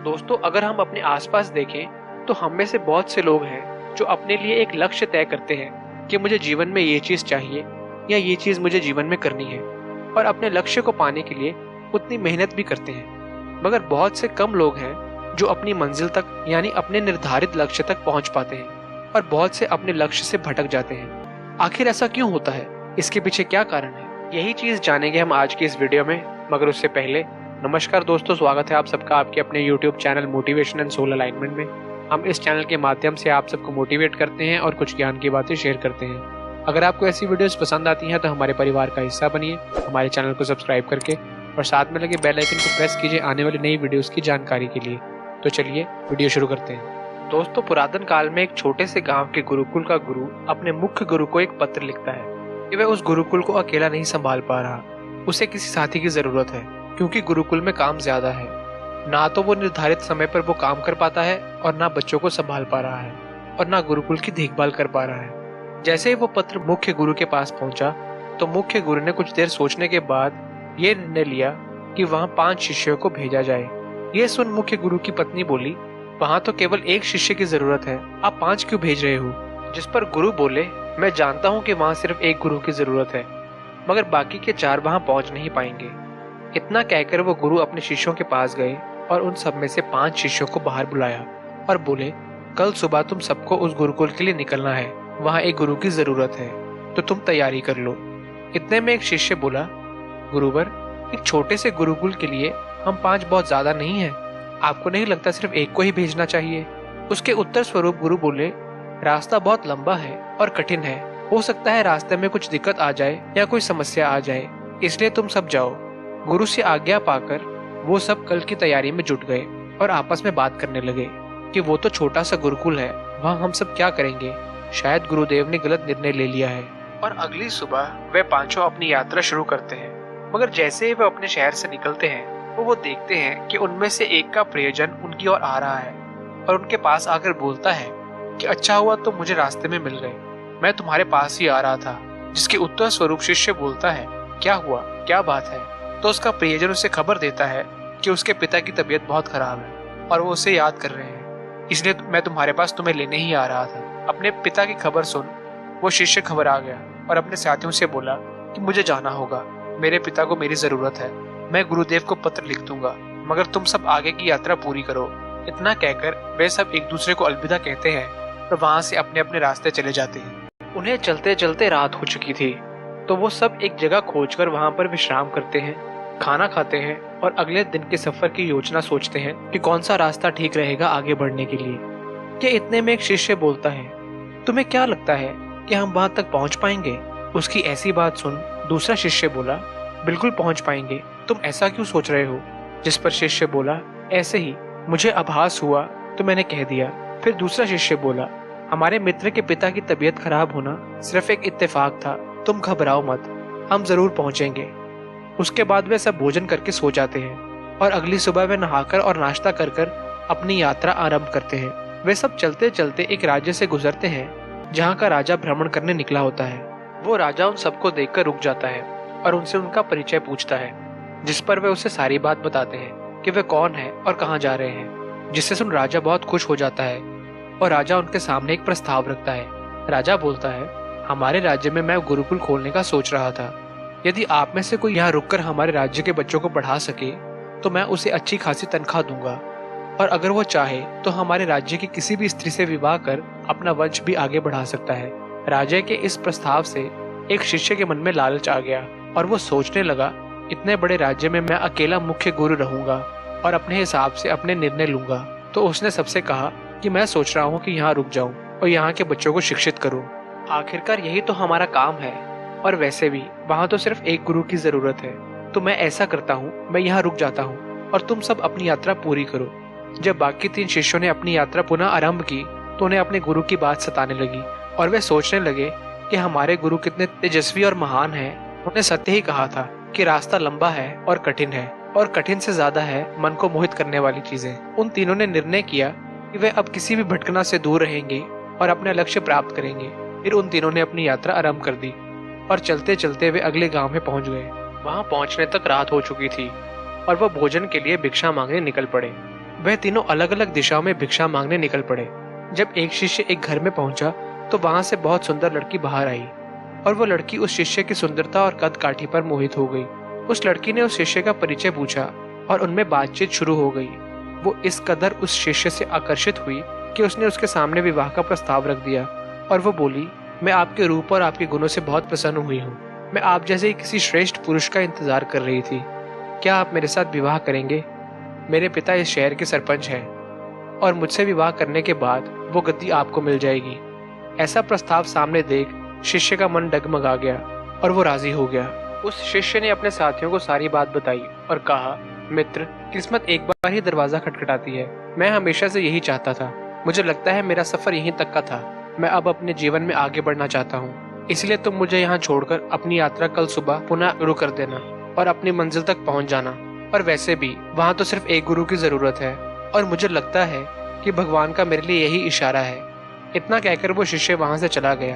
दोस्तों, अगर हम अपने आसपास देखें तो हम में से बहुत से लोग हैं जो अपने लिए एक लक्ष्य तय करते हैं कि मुझे जीवन में ये चीज चाहिए या ये चीज मुझे जीवन में करनी है, और अपने लक्ष्य को पाने के लिए उतनी मेहनत भी करते हैं। मगर बहुत से कम लोग हैं जो अपनी मंजिल तक यानी अपने निर्धारित लक्ष्य तक पहुंच पाते हैं, और बहुत से अपने लक्ष्य से भटक जाते हैं। आखिर ऐसा क्यों होता है? इसके पीछे क्या कारण है? यही चीज जानेंगे हम आज की इस वीडियो में। मगर उससे पहले नमस्कार दोस्तों, स्वागत है आप सबका आपके अपने YouTube channel motivation and soul alignment में। हम इस चैनल के माध्यम से आप सबको मोटिवेट करते हैं और कुछ ज्ञान की बातें शेयर करते हैं। अगर आपको ऐसी वीडियोस पसंद आती हैं तो हमारे परिवार का हिस्सा बनिए, हमारे चैनल को सब्सक्राइब करके, और साथ में लगे बेल आइकन को प्रेस कीजिए आने वाली नई वीडियोस की जानकारी के लिए। तो चलिए वीडियो शुरू करते हैं। दोस्तों, पुरातन काल में एक छोटे से गाँव के गुरुकुल का गुरु अपने मुख्य गुरु को एक पत्र लिखता है कि वह उस गुरुकुल को अकेला नहीं संभाल पा रहा, उसे किसी साथी की जरूरत है, क्योंकि गुरुकुल में काम ज्यादा है। ना तो वो निर्धारित समय पर वो काम कर पाता है, और ना बच्चों को संभाल पा रहा है, और ना गुरुकुल की देखभाल कर पा रहा है। जैसे ही वो पत्र मुख्य गुरु के पास पहुंचा तो मुख्य गुरु ने कुछ देर सोचने के बाद ये निर्णय लिया कि वहां 5 शिष्यों को भेजा जाए। ये सुन मुख्य गुरु की पत्नी बोली, वहां तो केवल एक शिष्य की जरूरत है, आप 5 क्यों भेज रहे हो? जिस पर गुरु बोले, मैं जानता हूँ कि वहां सिर्फ एक गुरु की जरूरत है, मगर बाकी के 4 वहां पहुंच नहीं पाएंगे। इतना कहकर वो गुरु अपने शिष्यों के पास गए और उन सब में से 5 शिष्यों को बाहर बुलाया और बोले, कल सुबह तुम सबको उस गुरुकुल के लिए निकलना है, वहां एक गुरु की जरूरत है, तो तुम तैयारी कर लो। इतने में एक शिष्य बोला, गुरुवर, एक छोटे से गुरुकुल के लिए हम 5 बहुत ज्यादा नहीं है, आपको नहीं लगता सिर्फ एक को ही भेजना चाहिए? उसके उत्तर स्वरूप गुरु बोले, रास्ता बहुत लंबा है और कठिन है, हो सकता है रास्ते में कुछ दिक्कत आ जाए या कोई समस्या आ जाए, इसलिए तुम सब जाओ। गुरु से आज्ञा पाकर वो सब कल की तैयारी में जुट गए और आपस में बात करने लगे कि वो तो छोटा सा गुरुकुल है, वहाँ हम सब क्या करेंगे, शायद गुरुदेव ने गलत निर्णय ले लिया है। और अगली सुबह वे 5 अपनी यात्रा शुरू करते हैं। मगर जैसे ही वे अपने शहर से निकलते हैं तो वो देखते हैं कि उनमें से एक का प्रियजन उनकी ओर आ रहा है और उनके पास आकर बोलता है कि अच्छा हुआ तो मुझे रास्ते में मिल गए, मैं तुम्हारे पास ही आ रहा था। जिसके उत्तर स्वरूप शिष्य बोलता है, क्या हुआ, क्या बात है? तो उसका प्रियजन उसे खबर देता है कि उसके पिता की तबीयत बहुत खराब है और वो उसे याद कर रहे हैं, इसलिए मैं तुम्हारे पास तुम्हें लेने ही आ रहा था। अपने पिता की खबर सुन वो शिष्य खबर आ गया और अपने साथियों से बोला कि मुझे जाना होगा, मेरे पिता को मेरी जरूरत है, मैं गुरुदेव को पत्र लिख दूंगा, मगर तुम सब आगे की यात्रा पूरी करो। इतना कहकर वे सब एक दूसरे को अलविदा कहते हैं और वहां से अपने अपने रास्ते चले जाते हैं। उन्हें चलते चलते रात हो चुकी थी, तो वो सब एक जगह खोजकर वहां पर विश्राम करते हैं, खाना खाते हैं और अगले दिन के सफर की योजना सोचते हैं कि कौन सा रास्ता ठीक रहेगा आगे बढ़ने के लिए। कि इतने में एक शिष्य बोलता है, तुम्हें क्या लगता है कि हम वहां तक पहुंच पाएंगे? उसकी ऐसी बात सुन दूसरा शिष्य बोला, बिल्कुल पहुंच पाएंगे, तुम ऐसा क्यों सोच रहे हो? जिस पर शिष्य बोला, ऐसे ही, मुझे आभास हुआ तो मैंने कह दिया। फिर दूसरा शिष्य बोला, हमारे मित्र के पिता की तबीयत खराब होना सिर्फ एक इत्तेफाक था, तुम घबराओ मत, हम जरूर पहुंचेंगे। उसके बाद वे सब भोजन करके सो जाते हैं और अगली सुबह वे नहाकर और नाश्ता कर कर अपनी यात्रा आरंभ करते हैं। वे सब चलते चलते एक राज्य से गुजरते हैं जहाँ का राजा भ्रमण करने निकला होता है। वो राजा उन सबको देखकर रुक जाता है और उनसे उनका परिचय पूछता है, जिस पर वे उसे सारी बात बताते हैं कि वे कौन है और कहाँ जा रहे हैं। जिससे सुन राजा बहुत खुश हो जाता है और राजा उनके सामने एक प्रस्ताव रखता है। राजा बोलता है, हमारे राज्य में मैं गुरुकुल खोलने का सोच रहा था, यदि आप में से कोई यहाँ रुककर हमारे राज्य के बच्चों को पढ़ा सके तो मैं उसे अच्छी खासी तनख्वाह दूंगा, और अगर वो चाहे तो हमारे राज्य की किसी भी स्त्री से विवाह कर अपना वंश भी आगे बढ़ा सकता है। राजा के इस प्रस्ताव से एक शिष्य के मन में लालच आ गया और वो सोचने लगा, इतने बड़े राज्य में मैं अकेला मुख्य गुरु रहूंगा और अपने हिसाब से अपने निर्णय लूंगा। तो उसने सबसे कहा कि मैं सोच रहा हूँ कि यहाँ रुक जाऊं और यहाँ के बच्चों को शिक्षित करूं। आखिरकार यही तो हमारा काम है, और वैसे भी वहाँ तो सिर्फ एक गुरु की जरूरत है, तो मैं ऐसा करता हूँ, मैं यहाँ रुक जाता हूँ और तुम सब अपनी यात्रा पूरी करो। जब बाकी 3 शिष्यों ने अपनी यात्रा पुनः आरंभ की तो उन्हें अपने गुरु की बात सताने लगी और वे सोचने लगे कि हमारे गुरु कितने तेजस्वी और महान हैं। उन्होंने सत्य ही कहा था कि रास्ता लंबा है और कठिन है, और कठिन से ज्यादा है मन को मोहित करने वाली चीजें। उन तीनों ने निर्णय किया कि वे अब किसी भी भटकना से दूर रहेंगे और अपना लक्ष्य प्राप्त करेंगे। फिर उन तीनों ने अपनी यात्रा आरंभ कर दी और चलते चलते वे अगले गांव में पहुंच गए। वहां पहुंचने तक रात हो चुकी थी और वह भोजन के लिए भिक्षा मांगने निकल पड़े। वह तीनों अलग अलग दिशाओं में भिक्षा मांगने निकल पड़े। जब एक शिष्य एक घर में पहुंचा तो वहां से बहुत सुंदर लड़की बाहर आई और वो लड़की उस शिष्य की सुंदरता और कद काठी पर मोहित हो गई। उस लड़की ने उस शिष्य का परिचय पूछा और उनमें बातचीत शुरू हो गई। वो इस कदर उस शिष्य से आकर्षित हुई कि उसने उसके सामने विवाह का प्रस्ताव रख दिया और वो बोली, मैं आपके रूप और आपके गुणों से बहुत प्रसन्न हुई हूँ। मैं आप जैसे ही किसी श्रेष्ठ पुरुष का इंतजार कर रही थी। क्या आप मेरे साथ विवाह करेंगे? मेरे पिता इस शहर के सरपंच हैं और मुझसे विवाह करने के बाद वो गद्दी आपको मिल जाएगी। ऐसा प्रस्ताव सामने देख शिष्य का मन डगमगा गया और वो राजी हो गया। उस शिष्य ने अपने साथियों को सारी बात बताई और कहा, मित्र, किस्मत एक बार ही दरवाजा खटखटाती है। मैं हमेशा से यही चाहता था। मुझे लगता है मेरा सफर यहीं तक का था। मैं अब अपने जीवन में आगे बढ़ना चाहता हूँ, इसलिए तुम मुझे यहाँ छोड़कर अपनी यात्रा कल सुबह पुनः शुरू कर देना और अपनी मंजिल तक पहुँच जाना। और वैसे भी वहाँ तो सिर्फ एक गुरु की जरूरत है और मुझे लगता है कि भगवान का मेरे लिए यही इशारा है। इतना कहकर वो शिष्य वहाँ से चला गया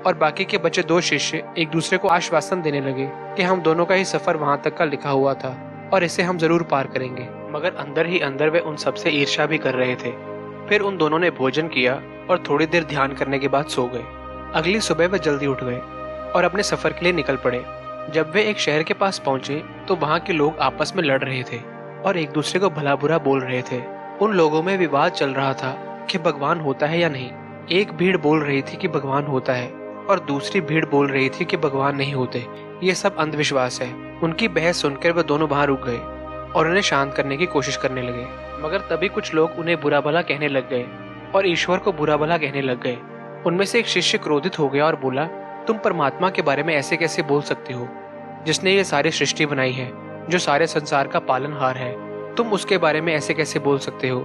और बाकी के बचे दो शिष्य एक दूसरे को आश्वासन देने लगे कि हम दोनों का ही सफर वहाँ तक का लिखा हुआ था और इसे हम जरूर पार करेंगे। मगर अंदर ही अंदर वे उन सबसे ईर्ष्या भी कर रहे थे। फिर उन दोनों ने भोजन किया और थोड़ी देर ध्यान करने के बाद सो गए। अगली सुबह वे जल्दी उठ गए और अपने सफर के लिए निकल पड़े। जब वे एक शहर के पास पहुंचे तो वहाँ के लोग आपस में लड़ रहे थे और एक दूसरे को भला बुरा बोल रहे थे। उन लोगों में विवाद चल रहा था कि भगवान होता है या नहीं। एक भीड़ बोल रही थी कि भगवान होता है और दूसरी भीड़ बोल रही थी कि भगवान नहीं होते, ये सब अंधविश्वास है। उनकी बहस सुनकर वे दोनों वहां रुक गए और उन्हें शांत करने की कोशिश करने लगे। मगर तभी कुछ लोग उन्हें बुरा भला कहने लग गए और ईश्वर को बुरा भला कहने लग गए। उनमें से एक शिष्य क्रोधित हो गया और बोला, तुम परमात्मा के बारे में ऐसे कैसे बोल सकते हो, जिसने ये सारी सृष्टि बनाई है, जो सारे संसार का पालनहार है। तुम उसके बारे में ऐसे कैसे बोल सकते हो?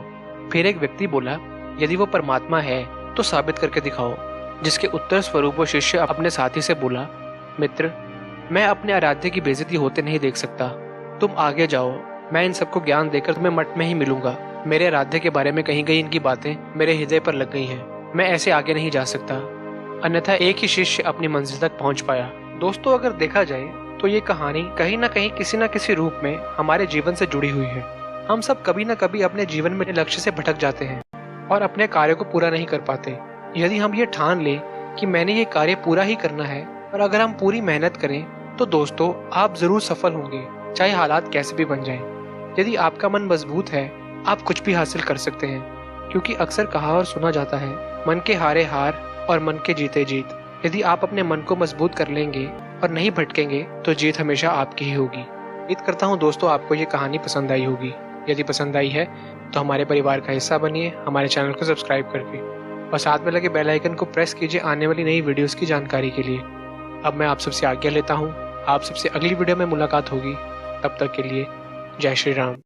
फिर एक व्यक्ति बोला, यदि वो परमात्मा है तो साबित करके दिखाओ। जिसके उत्तर स्वरूप वो शिष्य अपने साथी से बोला, मित्र, मैं अपने आराध्य की बेइज्जती होते नहीं देख सकता। तुम आगे जाओ, मैं इन सबको ज्ञान देकर तुम्हें मठ में ही मिलूंगा। मेरे आराध्य के बारे में कहीं गई इनकी बातें मेरे हृदय पर लग गई हैं। मैं ऐसे आगे नहीं जा सकता। अन्यथा एक ही शिष्य अपनी मंजिल तक पहुंच पाया। दोस्तों, अगर देखा जाए तो ये कहानी कहीं ना कहीं किसी न किसी रूप में हमारे जीवन से जुड़ी हुई है। हम सब कभी न कभी अपने जीवन में लक्ष्य से भटक जाते हैं और अपने कार्य को पूरा नहीं कर पाते। यदि हम ये ठान लें कि मैंने ये कार्य पूरा ही करना है और अगर हम पूरी मेहनत करें तो दोस्तों, आप जरूर सफल होंगे, चाहे हालात कैसे भी बन जाएं। यदि आपका मन मजबूत है, आप कुछ भी हासिल कर सकते हैं, क्योंकि अक्सर कहा और सुना जाता है, मन के हारे हार और मन के जीते जीत। यदि आप अपने मन को मजबूत कर लेंगे और नहीं भटकेंगे तो जीत हमेशा आपकी ही होगी। उम्मीद करता हूँ दोस्तों, आपको ये कहानी पसंद आई होगी। यदि पसंद आई है तो हमारे परिवार का हिस्सा बनिए, हमारे चैनल को सब्सक्राइब करके और साथ में लगे बेल आइकन को प्रेस कीजिए आने वाली नई वीडियोस की जानकारी के लिए। अब मैं आप सबसे आज्ञा लेता हूँ। आप सबसे अगली वीडियो में मुलाकात होगी। तब तक के लिए जय श्री राम।